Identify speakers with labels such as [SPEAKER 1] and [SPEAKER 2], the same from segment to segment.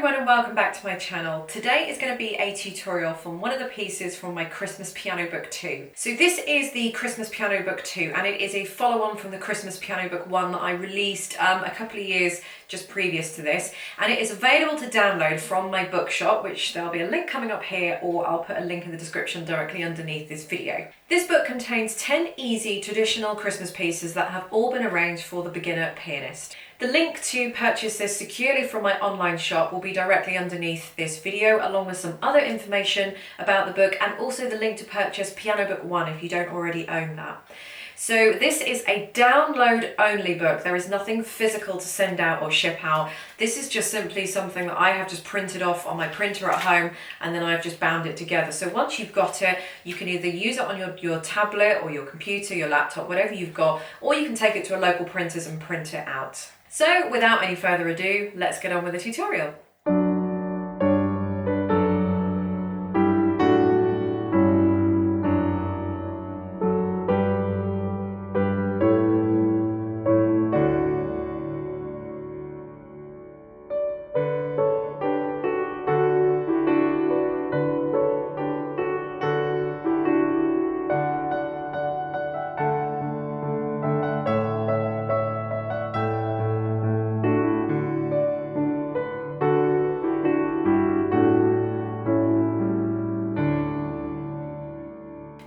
[SPEAKER 1] everyone and welcome back to my channel. Today is going to be a tutorial from one of the pieces from my Christmas Piano Book 2. So this is the Christmas Piano Book 2 and it is a follow-on from the Christmas Piano Book 1 that I released a couple of years just previous to this, and it is available to download from my bookshop, which there'll be a link coming up here, or I'll put a link in the description directly underneath this video. This book contains 10 easy traditional Christmas pieces that have all been arranged for the beginner pianist. The link to purchase this securely from my online shop will be directly underneath this video, along with some other information about the book and also the link to purchase Piano Book 1 if you don't already own that. So this is a download only book. There is nothing physical to send out or ship out. This is just simply something that I have just printed off on my printer at home, and then I've just bound it together. So once you've got it, you can either use it on your tablet or your computer, your laptop, whatever you've got, or you can take it to a local printers and print it out. So without any further ado, let's get on with the tutorial.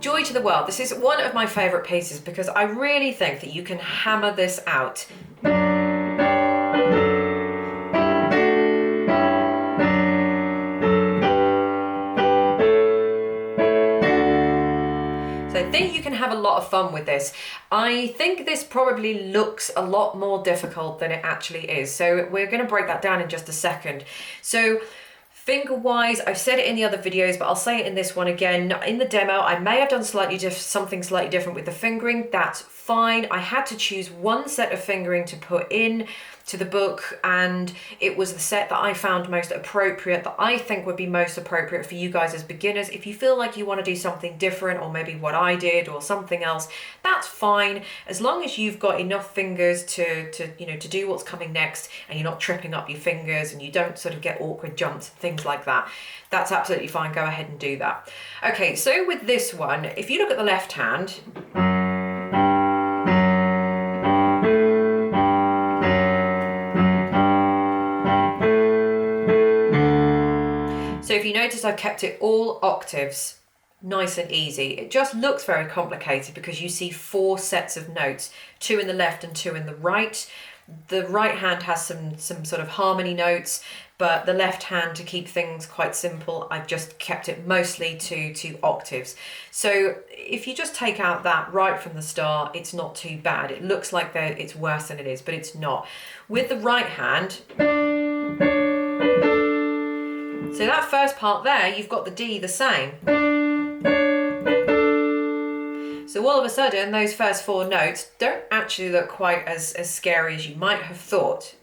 [SPEAKER 1] Joy to the World. This is one of my favourite pieces because I really think that you can hammer this out. So I think you can have a lot of fun with this. I think this probably looks a lot more difficult than it actually is. So we're going to break that down in just a second. So finger wise, I've said it in the other videos, but I'll say it in this one again. In the demo, I may have done something slightly different with the fingering. That's fine. I had to choose one set of fingering to put in to the book, and it was the set that I found most appropriate, that I think would be most appropriate for you guys as beginners. If you feel like you want to do something different, or maybe what I did or something else, that's fine, as long as you've got enough fingers to do what's coming next, and you're not tripping up your fingers and you don't sort of get awkward jumps and things like that. That's absolutely fine. Go ahead and do that. Okay, so with this one, if you look at the left hand, so if you notice, I've kept it all octaves, nice and easy. It just looks very complicated because you see 4 sets of notes, 2 in the left and 2 in the right. The right hand has some sort of harmony notes, but the left hand, to keep things quite simple, I've just kept it mostly to octaves. So if you just take out that right from the start, it's not too bad. It looks like it's worse than it is, but it's not. With the right hand, so that first part there, you've got the D the same. So all of a sudden, those first 4 notes don't actually look quite as scary as you might have thought,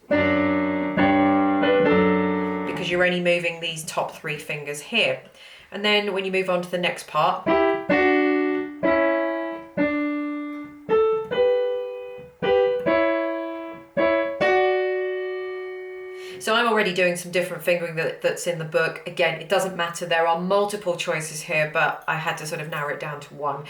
[SPEAKER 1] because you're only moving these top 3 fingers here. And then when you move on to the next part, so I'm already doing some different fingering that's in the book. Again, it doesn't matter. There are multiple choices here, but I had to sort of narrow it down to one.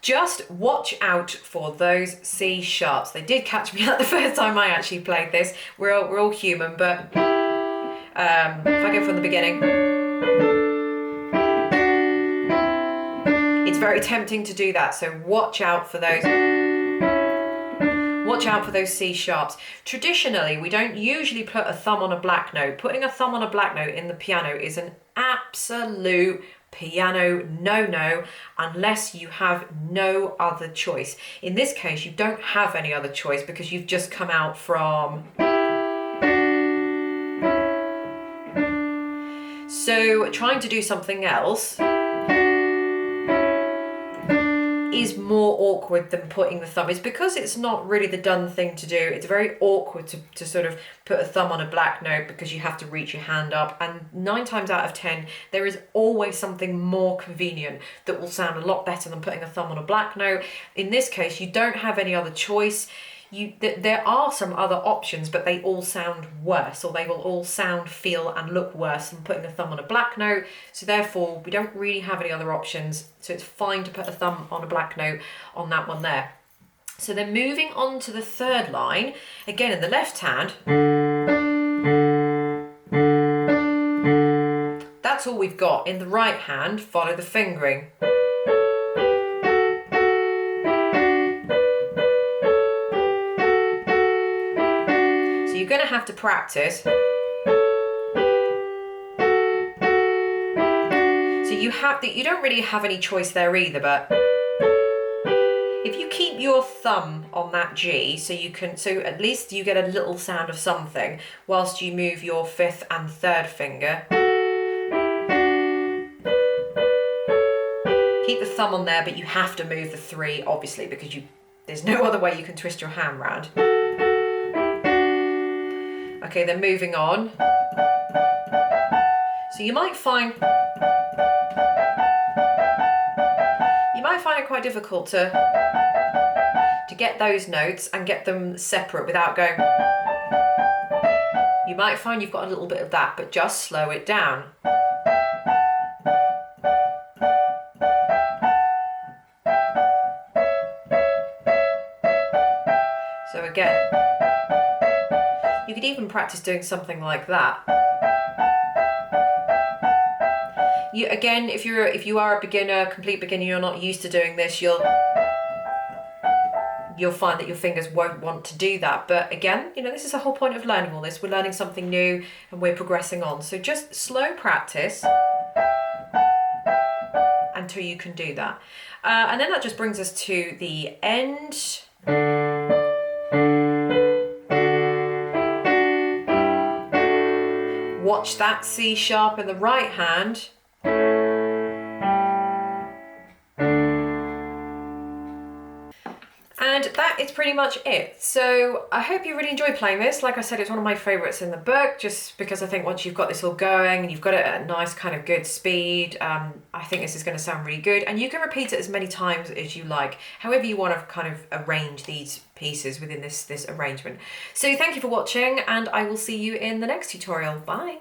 [SPEAKER 1] Just watch out for those C sharps. They did catch me out the first time I actually played this. We're all human, but if I go from the beginning, it's very tempting to do that. So watch out for those. Watch out for those C sharps. Traditionally, we don't usually put a thumb on a black note. Putting a thumb on a black note in the piano is an absolute piano no-no unless you have no other choice. In this case, you don't have any other choice because you've just come out from. So trying to do something else is more awkward than putting the thumb. It's because it's not really the done thing to do. It's very awkward to sort of put a thumb on a black note because you have to reach your hand up, and 9 times out of 10 there is always something more convenient that will sound a lot better than putting a thumb on a black note. In this case, you don't have any other choice. there are some other options, but they all sound worse, or they will all sound, feel and look worse than putting a thumb on a black note. So therefore we don't really have any other options, so it's fine to put a thumb on a black note on that one there. So then moving on to the third line, again in the left hand, that's all we've got. In the right hand, follow the fingering. So you're going to have to practice. So you don't really have any choice there either, but if you keep your thumb on that G, so at least you get a little sound of something whilst you move your fifth and third finger. Keep the thumb on there, but you have to move the 3, obviously, because there's no other way you can twist your hand round. Okay, then moving on. So you might find it quite difficult to get those notes and get them separate without going. You might find you've got a little bit of that, but just slow it down. So again, you could even practice doing something like that. Again, if you are a beginner, complete beginner, you're not used to doing this, you'll find that your fingers won't want to do that. But again, this is the whole point of learning all this. We're learning something new and we're progressing on. So just slow practice until you can do that. And then that just brings us to the end. Watch that C sharp in the right hand. And that is pretty much it. So I hope you really enjoy playing this. Like I said, it's one of my favourites in the book, just because I think once you've got this all going and you've got it at a nice kind of good speed, I think this is going to sound really good. And you can repeat it as many times as you like, however you want to kind of arrange these pieces within this arrangement. So thank you for watching, and I will see you in the next tutorial. Bye.